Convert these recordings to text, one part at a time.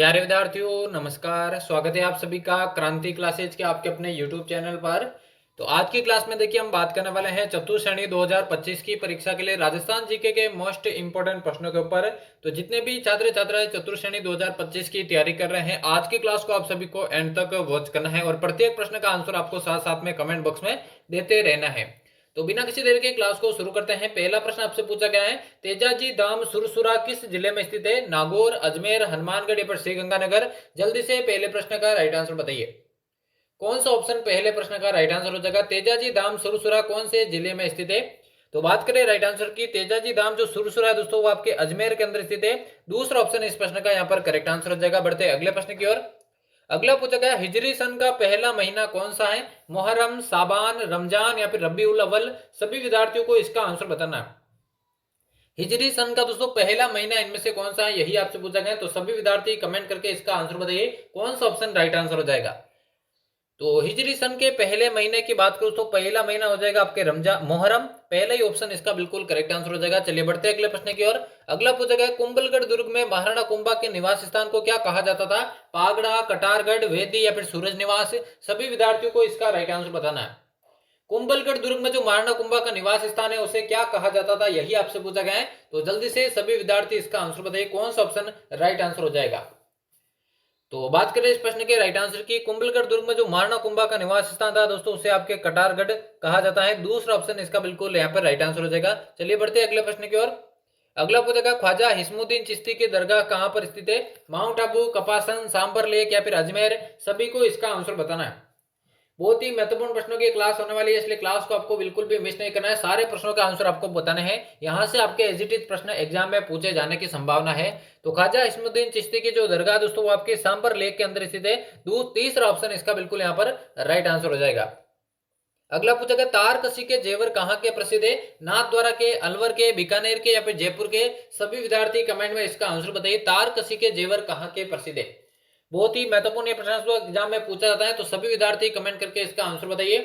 प्यारे विद्यार्थियों नमस्कार। स्वागत है आप सभी का क्रांति क्लासेज के आपके अपने यूट्यूब चैनल पर। तो आज की क्लास में देखिए हम बात करने वाले हैं चतुर्थ श्रेणी 2025 की परीक्षा के लिए राजस्थान जीके के मोस्ट इंपोर्टेंट प्रश्नों के ऊपर। तो जितने भी छात्र छात्राएं चतुर्थ श्रेणी 2025 की तैयारी कर रहे हैं, आज की क्लास को आप सभी को एंड तक वॉच करना है और प्रत्येक प्रश्न का आंसर आपको साथ साथ में कमेंट बॉक्स में देते रहना है। तो बिना किसी देर के क्लास को शुरू करते हैं। पहला प्रश्न आपसे पूछा गया है, तेजाजी धाम सुरसुरा किस जिले में स्थित है? नागौर, अजमेर, हनुमानगढ़ या फिर श्रीगंगानगर? जल्दी से पहले प्रश्न का राइट आंसर बताइए। कौन सा ऑप्शन पहले प्रश्न का राइट आंसर हो जाएगा? तेजाजी धाम सुरसुरा कौन से जिले में स्थित है? तो बात करें राइट आंसर की, तेजाजी धाम जो सुरसुरा है दोस्तों वो आपके अजमेर के अंदर स्थित है। दूसरा ऑप्शन इस प्रश्न का यहाँ पर करेक्ट आंसर हो जाएगा। बढ़ते अगले प्रश्न की ओर। अगला पूछा गया, हिजरी सन का पहला महीना कौन सा है? मुहर्रम, साबान, रमजान या फिर रबीउल अव्वल? सभी विद्यार्थियों को इसका आंसर बताना है। हिजरी सन का दोस्तों पहला महीना इनमें से कौन सा है, यही आपसे पूछा गया। तो सभी विद्यार्थी कमेंट करके इसका आंसर बताइए, कौन सा ऑप्शन राइट आंसर हो जाएगा। तो हिजरी सन के पहले महीने की बात करूं तो पहला महीना हो जाएगा आपके रमजान, मुहर्रम। पहला ही ऑप्शन इसका बिल्कुल करेक्ट आंसर हो जाएगा। चलिए बढ़ते हैं अगले प्रश्न की ओर। अगला पूछा गया, कुंभलगढ़ दुर्ग में महाराणा कुंभा के निवास स्थान को क्या कहा जाता था? पागड़ा, कटारगढ़, वेदी या फिर सूरज निवास? सभी विद्यार्थियों को इसका राइट आंसर बताना है। कुंभलगढ़ दुर्ग में जो महाराणा कुंभा का निवास स्थान है उसे क्या कहा जाता था, यही आपसे पूछा गया है। तो जल्दी से सभी विद्यार्थी इसका आंसर बताइए, कौन सा ऑप्शन राइट आंसर हो जाएगा। तो बात करें इस प्रश्न के राइट आंसर की, कुंभलगढ़ दुर्ग में जो महाराणा कुंभा का निवास स्थान था दोस्तों उसे आपके कटारगढ़ कहा जाता है। दूसरा ऑप्शन इसका बिल्कुल यहाँ पर राइट आंसर हो जाएगा। चलिए बढ़ते हैं अगले प्रश्न की ओर। अगला पूछेगा, ख्वाजा हिस्मुद्दीन चिश्ती की दरगाह कहां पर स्थित है? माउंट आबू, कपासन, सांबर लेक या फिर अजमेर? सभी को इसका आंसर बताना है। बहुत ही महत्वपूर्ण प्रश्नों की क्लास होने वाली है, इसलिए क्लास को आपको बिल्कुल भी मिस नहीं करना है। सारे प्रश्नों का आंसर आपको बताने हैं। यहां से आपके एजिटेड प्रश्न एग्जाम में पूछे जाने की संभावना है। तो ख्वाजा इस्मुद्दीन चिश्ती की जो दरगाह दोस्तों वो आपके सांबर लेक के अंदर स्थित है। तीसरा ऑप्शन इसका बिल्कुल यहाँ पर राइट आंसर हो जाएगा। अगला पूछा गया, तारकसी के जेवर कहाँ के प्रसिद्ध है? नाथद्वारा के, अलवर के, बीकानेर के या फिर जयपुर के? सभी विद्यार्थी कमेंट में इसका आंसर बताइए, तारकसी के जेवर कहाँ के प्रसिद्ध है। बहुत ही महत्वपूर्ण ये प्रश्न एग्जाम में पूछा जाता है, तो सभी विद्यार्थी कमेंट करके इसका आंसर बताइए।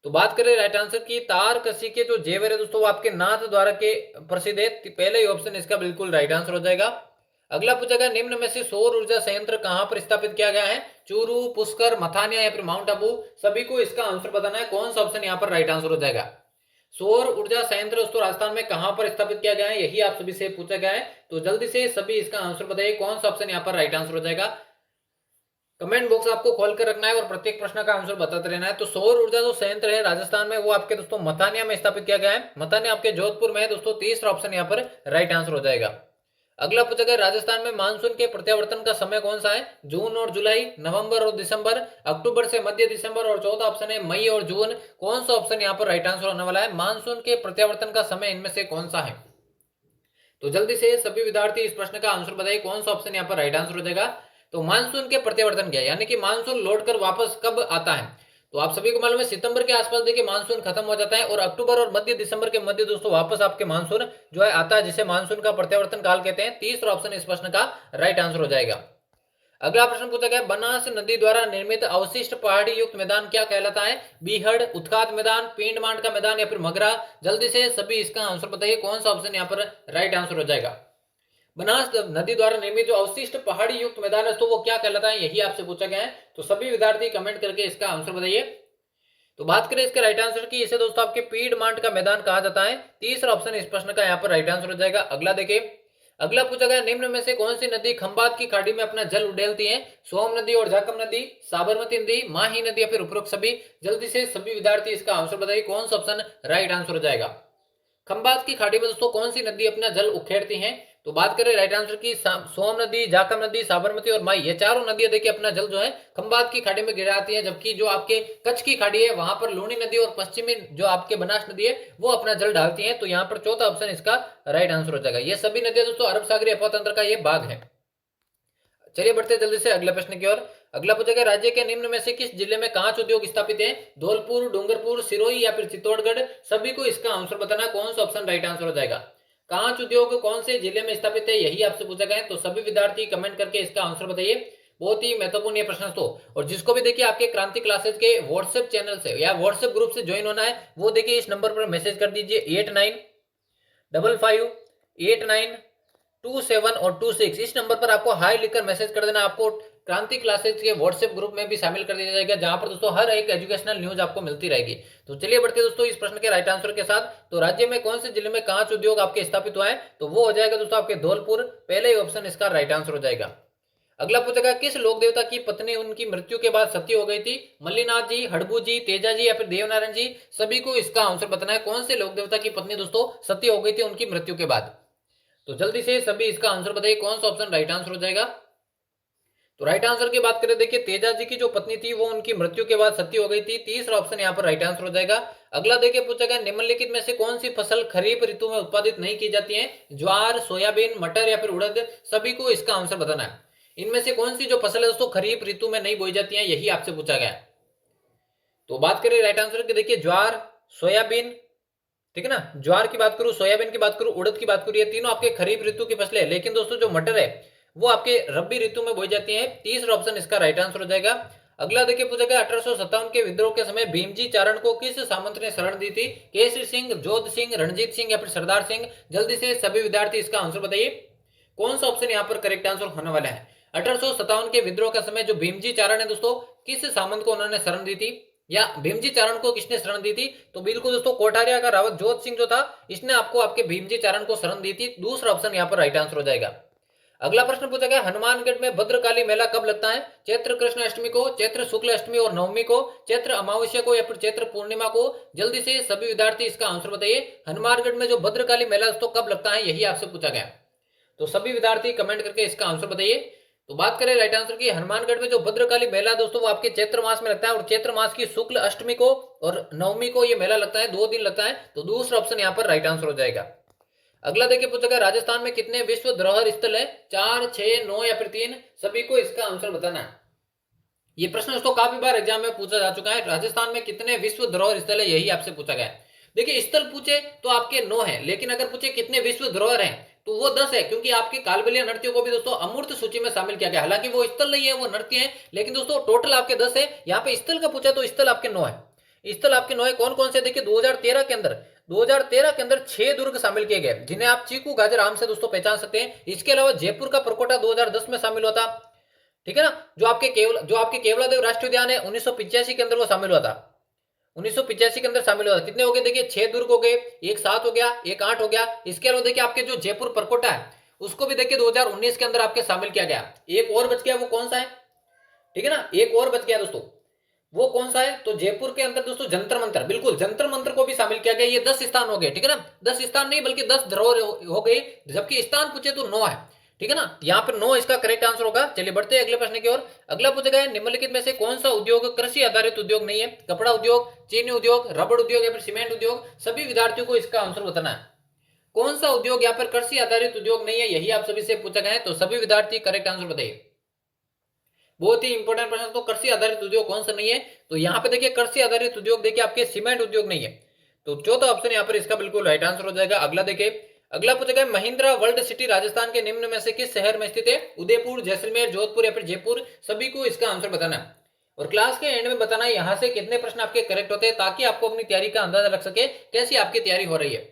तो बात करें राइट आंसर की, तारकसी के जो जेवर है दोस्तों वो आपके नाथ द्वारा के प्रसिद्ध है। पहले ही ऑप्शन इसका बिल्कुल राइट आंसर हो जाएगा। अगला पूछा गया, निम्न में से सौर ऊर्जा संयंत्र कहां पर स्थापित किया गया है? चूरू, पुष्कर, मथानिया या फिर माउंट आबू? सभी को इसका आंसर बताना है, कौन सा ऑप्शन यहाँ पर राइट आंसर हो जाएगा। सौर ऊर्जा संयंत्र दोस्तों राजस्थान में कहां पर स्थापित किया गया है, यही आप सभी से पूछा गया है। तो जल्दी से सभी इसका आंसर बताइए, कौन सा ऑप्शन यहाँ पर राइट आंसर हो जाएगा। कमेंट बॉक्स आपको खोल कर रखना है और प्रत्येक प्रश्न का आंसर बताते रहना है। तो सौर ऊर्जा जो संयंत्र है राजस्थान में वो आपके दोस्तों मथानिया में स्थापित किया गया है। मथानिया आपके जोधपुर में है दोस्तों। तीसरा ऑप्शन यहाँ पर राइट आंसर हो जाएगा। अगला पूछा गया, राजस्थान में मानसून के प्रत्यावर्तन का समय कौन सा है? जून और जुलाई, नवंबर और दिसंबर, अक्टूबर से मध्य दिसंबर और चौथा ऑप्शन है मई और जून। कौन सा ऑप्शन यहाँ पर राइट आंसर होने वाला है? मानसून के प्रत्यावर्तन का समय इनमें से कौन सा है? तो जल्दी से सभी विद्यार्थी इस प्रश्न का आंसर बताइए, कौन सा ऑप्शन यहाँ पर राइट आंसर हो जाएगा। तो मानसून के प्रत्यावर्तन क्या है, यानी कि मानसून लौट कर वापस कब आता है? तो आप सभी को मालूम है सितंबर के आसपास देखिए मानसून खत्म हो जाता है और अक्टूबर और मध्य दिसंबर के मध्य दोस्तों वापस आपके मानसून जो है आता है, जिसे मानसून का प्रत्यावर्तन काल कहते हैं। तीसरा ऑप्शन इस प्रश्न का राइट आंसर हो जाएगा। अगला प्रश्न पूछा गया, बनास नदी द्वारा निर्मित अवशिष्ट पहाड़ी युक्त मैदान क्या कहलाता है? बीहड़, उत्खात मैदान, पींड मांड का मैदान या फिर मगरा? जल्दी से सभी इसका आंसर बताइए, कौन सा ऑप्शन यहाँ पर राइट आंसर हो जाएगा। बनास नदी द्वारा निर्मित जो अवशिष्ट पहाड़ी युक्त मैदान है तो वो क्या कहलाता है, यही आपसे पूछा गया है। तो सभी विद्यार्थी कमेंट करके इसका आंसर बताइए। तो बात करें इसके राइट आंसर की, इसे दोस्तों आपके पीड मांड का मैदान कहा जाता है। तीसरा ऑप्शन इस प्रश्न का यहाँ पर राइट आंसर हो जाएगा। अगला देखिए, अगला पूछा गया, निम्न में से कौन सी नदी खंबात की खाड़ी में अपना जल उड़ेलती है? सोम नदी और जाखम नदी, साबरमती नदी, माही नदी या फिर उपरोक्त सभी? जल्दी से सभी विद्यार्थी इसका आंसर बताइए, कौन सा ऑप्शन राइट आंसर हो जाएगा। खंबात की खाड़ी में दोस्तों कौन सी नदी अपना जल उखेड़ती हैं? तो बात करें राइट आंसर की, सोम नदी, जाखम नदी, साबरमती और माई, ये चारों नदियां देखिए अपना जल जो है खंबात की खाड़ी में गिराती हैं। जबकि जो आपके कच्छ की खाड़ी है वहां पर लूनी नदी और पश्चिमी जो आपके बनास नदी है वो अपना जल डालती है। तो यहाँ पर चौथा ऑप्शन इसका राइट आंसर हो जाएगा। ये सभी नदियां दोस्तों अरब सागरीय अफवाह का ये भाग है। चलिए बढ़ते जल्दी से अगले प्रश्न की ओर। अगला पूछेगा, राज्य के निम्न में से किस जिले में कांच उद्योग स्थापित है? धौलपुर, डूंगरपुर, सिरोही या फिर चित्तौड़गढ़? सभी को इसका आंसर बताना, कौन सा ऑप्शन राइट आंसर हो जाएगा। कांच उद्योग कौन से जिले में स्थापित है, यही आपसे पूछा गया है। तो सभी विद्यार्थी कमेंट करके इसका आंसर बताइए। बहुत ही महत्वपूर्ण ये प्रश्न तो, और जिसको भी देखिए आपके क्रांति क्लासेज के व्हाट्सएप चैनल से या व्हाट्सएप ग्रुप से ज्वाइन होना है वो देखिए इस नंबर पर मैसेज कर दीजिए 895589 27 और 26 इस नंबर पर आपको हाई लिखकर मैसेज कर देना। आपको क्रांति क्लासेज के व्हाट्सएप ग्रुप में भी शामिल कर दिया जाएगा, जहां पर दोस्तों हर एक एजुकेशनल न्यूज आपको मिलती रहेगी। तो चलिए बढ़ते दोस्तों इस प्रश्न के राइट आंसर के साथ। तो राज्य में कौन से जिले में कांच उद्योग आपके स्थापित हुआ है? तो वो हो जाएगा दोस्तों आपके धौलपुर, पहले ही ऑप्शन इसका राइट आंसर हो जाएगा। अगला पूछेगा किस लोक देवता की पत्नी उनकी मृत्यु के बाद सती हो गई थी? मल्लीनाथ जी, हड़बू जी, तेजा जी या फिर देवनारायण जी? सभी को इसका आंसर बताना है। कौन से लोक देवता की पत्नी दोस्तों सती हो गई थी उनकी मृत्यु के बाद? तो जल्दी से सभी इसका आंसर बताइए, कौन सा ऑप्शन राइट आंसर हो जाएगा? तो राइट आंसर की बात करें, देखिए तेजा जी की जो पत्नी थी वो उनकी मृत्यु के बाद सती हो गई थी। तीसरा ऑप्शन यहाँ पर राइट आंसर हो जाएगा। अगला देखिए पूछा गया निम्नलिखित में से कौन सी फसल खरीफ ऋतु में उत्पादित नहीं की जाती है? ज्वार, सोयाबीन, मटर या फिर उड़द? सभी को इसका आंसर बताना है। इनमें से कौन सी जो फसल है दोस्तों खरीफ ऋतु में नहीं बोई जाती है, यही आपसे पूछा गया है। तो बात करें राइट आंसर की, देखिए ज्वार, सोयाबीन, ठीक है ना, ज्वार की बात करूं, सोयाबीन की बात करूं, उड़द की बात करूं, ये तीनों आपके खरीफ ऋतु की फसलें है। लेकिन दोस्तों जो मटर है वो आपके रबी ऋतु में बोई जाती है। तीसरा ऑप्शन इसका राइट आंसर हो जाएगा। अगला देखिए पूछा गया 1857 के विद्रोह के समय भीमजी चारण को किस सामंत ने शरण दी थी? केसरी सिंह, जोध सिंह, रणजीत सिंह या फिर सरदार सिंह? जल्दी से सभी विद्यार्थी इसका आंसर बताइए, कौन सा ऑप्शन यहाँ पर करेक्ट आंसर होने वाला है? 1857 के विद्रोह का समय जो भीमजी चारण है दोस्तों, किस सामंत को उन्होंने शरण दी थी, या भीमजी चारण को किसने शरण दी थी? तो बिल्कुल दोस्तों कोठारिया का रावत जोध सिंह जो था, इसने आपको आपके भीमजी चारण को शरण दी थी। दूसरा ऑप्शन यहाँ पर राइट आंसर हो जाएगा। अगला प्रश्न पूछा गया हनुमानगढ़ में भद्रकाली मेला कब लगता है? चैत्र कृष्ण अष्टमी को, चैत्र शुक्ल अष्टमी और नवमी को, चैत्र अमावस्या को या फिर चैत्र पूर्णिमा को? जल्दी से सभी विद्यार्थी इसका आंसर बताइए, हनुमानगढ़ में जो भद्रकाली मेला दोस्तों कब लगता है, यही आपसे पूछा गया। तो सभी विद्यार्थी कमेंट करके इसका आंसर बताइए। तो बात करें राइट आंसर की, हनुमानगढ़ में जो भद्रकाली मेला दोस्तों वो आपके चैत्र मास में लगता है, और चैत्र मास की शुक्ल अष्टमी को और नवमी को ये मेला लगता है, 2 दिन लगता है। तो दूसरा ऑप्शन यहाँ पर राइट आंसर हो जाएगा। अगला देखिए पूछा गया राजस्थान में कितने विश्व धरोहर स्थल है? 4, 6, 9 या फिर 3? सभी को इसका आंसर बताना है। ये प्रश्न दोस्तों काफी बार एग्जाम में पूछा जा चुका है, राजस्थान में कितने विश्व धरोहर स्थल है, यही आपसे पूछा गया है। देखिए स्थल पूछे तो आपके 9 है, लेकिन अगर पूछे कितने विश्व धरोहर हैं तो वो 10 है, क्योंकि आपके कालबेलिया नृत्यों को भी दोस्तों अमूर्त सूची में शामिल किया गया। हालांकि वो स्थल नहीं है, वो नृत्य है, लेकिन दोस्तों टोटल आपके 10 है। यहाँ पे स्थल का पूछा तो स्थल आपके 9 है। स्थल आपके 9 है, कौन कौन से? देखिए 2013 के अंदर 6 दुर्ग शामिल किए गए, जिन्हें आप चीकू गाजर आम से दोस्तों पहचान सकते हैं। इसके अलावा जयपुर का परकोटा 2010 में शामिल हुआ था, ठीक है ना। जो आपके केवलादेव राष्ट्रीय उद्यान है 1985 के अंदर वो शामिल हुआ था, 1985 के अंदर शामिल हुआ था। कितने हो गए? देखिए 6 दुर्ग हो गए, एक 7 हो गया, एक 8 हो गया। इसके अलावा देखिए आपके जो जयपुर परकोटा है उसको भी देखिए 2019 के अंदर आपके शामिल किया गया। एक और बच गया, वो कौन सा है? ठीक है ना, एक और बच गया दोस्तों, वो कौन सा है? तो जयपुर के अंदर दोस्तों जंतर मंतर, बिल्कुल जंतर मंतर को भी शामिल किया गया। ये 10 स्थान हो गए, ठीक है ना, 10 स्थान नहीं बल्कि 10 धरोहर हो गई, जबकि स्थान पूछे तो 9 है, ठीक है ना। यहाँ पर 9 इसका करेक्ट आंसर होगा। चलिए बढ़ते हैं अगले प्रश्न की ओर। अगला पूछा गया निम्नलिखित में से कौन सा उद्योग कृषि आधारित उद्योग नहीं है? कपड़ा उद्योग, चीनी उद्योग, रबड़ उद्योग या फिर सीमेंट उद्योग? सभी विद्यार्थियों को इसका आंसर बताना है, कौन सा उद्योग यहाँ पर कृषि आधारित उद्योग नहीं है, यही आप सभी से पूछा गया है। तो सभी विद्यार्थी करेक्ट आंसर बताइए। बहुत ही इंपॉर्टेंट प्रश्न, तो कृषि आधारित उद्योग कौन सा नहीं है? तो यहाँ पे देखिए कृषि आधारित उद्योग देखिए आपके सीमेंट उद्योग नहीं है। तो चौथा ऑप्शन यहाँ पर इसका बिल्कुल राइट आंसर हो जाएगा। अगला देखिए, अगला पूछा गया महिंद्रा वर्ल्ड सिटी राजस्थान के निम्न में से किस शहर में स्थित है? उदयपुर, जैसलमेर, जोधपुर या फिर जयपुर? सभी को इसका आंसर बताना है, और क्लास के एंड में बताना है यहाँ से कितने प्रश्न आपके करेक्ट होते हैं, ताकि आपको अपनी तैयारी का अंदाजा लग सके कैसी आपकी तैयारी हो रही है।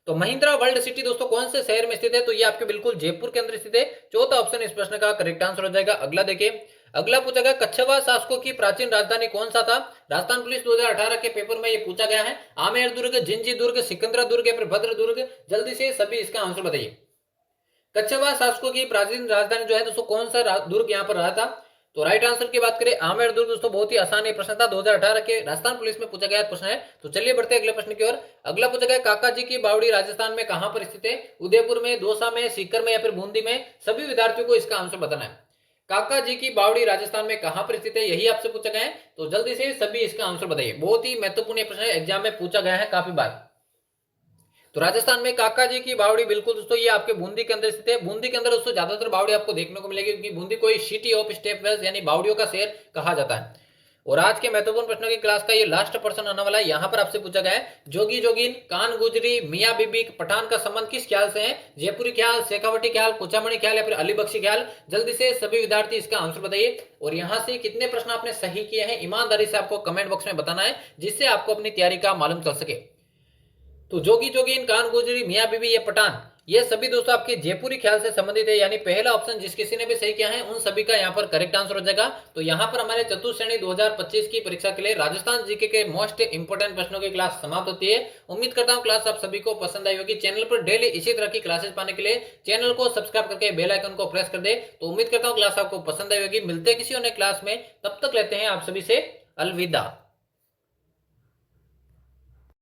तो महिंद्रा वर्ल्ड सिटी दोस्तों कौन से शहर में स्थित है? तो ये आपके बिल्कुल जयपुर के अंदर स्थित है। चौथा ऑप्शन इस प्रश्न का करेक्ट आंसर हो जाएगा। अगला देखिए, अगला पूछा गया कच्छवा शासकों की प्राचीन राजधानी कौन सा था? राजस्थान पुलिस 2018 के पेपर में ये पूछा गया है। आमेर दुर्ग, जिंजी दुर्ग, सिकंदरा दुर्ग या फिर भद्र दुर्ग? जल्दी से सभी इसका आंसर बताइए। कच्छवा शासकों की प्राचीन राजधानी जो है दोस्तों कौन सा दुर्ग यहाँ पर रहा था? तो राइट आंसर की बात करें आमेर दुर्ग दोस्तों, बहुत ही आसान ये प्रश्न था, 2018 के राजस्थान पुलिस में पूछा गया प्रश्न है। तो चलिए बढ़ते हैं अगले प्रश्न की ओर। अगला पूछा गया काका जी की बावड़ी राजस्थान में कहां पर स्थित है? उदयपुर में, दौसा में, सीकर में या फिर बूंदी में? सभी विद्यार्थियों को इसका आंसर बताना है, काका जी की बावड़ी राजस्थान में कहां पर स्थित है, यही आपसे पूछा गया है। तो जल्दी से सभी इसका आंसर बताइए, बहुत ही महत्वपूर्ण प्रश्न है, एग्जाम में पूछा गया है काफी बार। तो राजस्थान में काका जी की बावड़ी बिल्कुल दोस्तों ये आपके बूंदी के अंदर स्थित है। बूंदी के अंदर दोस्तों ज्यादातर बावड़ी आपको देखने को मिलेगी, क्योंकि बूंदी को सिटी ऑफ स्टेप वेल्स यानी बावड़ियों का शहर कहा जाता है। और आज के महत्वपूर्ण प्रश्नों की क्लास का ये लास्ट प्रश्न आने वाला है। यहाँ पर आपसे पूछा गया है जोगी जोगिन, कान गुजरी, मियाँ बीबी, पठान का संबंध किस ख्याल से है? जयपुरी ख्याल, शेखावटी ख्याल, कुचामणी ख्याल या फिर अली बख्शी ख्याल? जल्दी से सभी विद्यार्थी इसका आंसर बताइए, और यहाँ से कितने प्रश्न आपने सही किए हैं ईमानदारी से आपको कमेंट बॉक्स में बताना है, जिससे आपको अपनी तैयारी का मालूम चल सके। तो जोगी जोगिन, कान गुजरी, मियाँ बीबी, ये पठान, ये सभी दोस्तों आपके जयपुरी ख्याल से संबंधित है, यानी पहला ऑप्शन जिस किसी ने भी सही किया है उन सभी का यहाँ पर करेक्ट आंसर हो जाएगा। तो यहाँ पर हमारे चतुर्थ श्रेणी 2025 की परीक्षा के लिए राजस्थान जीके के मोस्ट इंपोर्टेंट प्रश्नों की क्लास समाप्त होती है। उम्मीद करता हूँ क्लास आप सभी को पसंद आई होगी। चैनल पर डेली इसी तरह की क्लासेस पाने के लिए चैनल को सब्सक्राइब करके बेल आइकन को प्रेस कर दे। तो उम्मीद करता हूँ क्लास आपको पसंद आई होगी। मिलते हैं किसी अन्य क्लास में, तब तक लेते हैं आप सभी से अलविदा।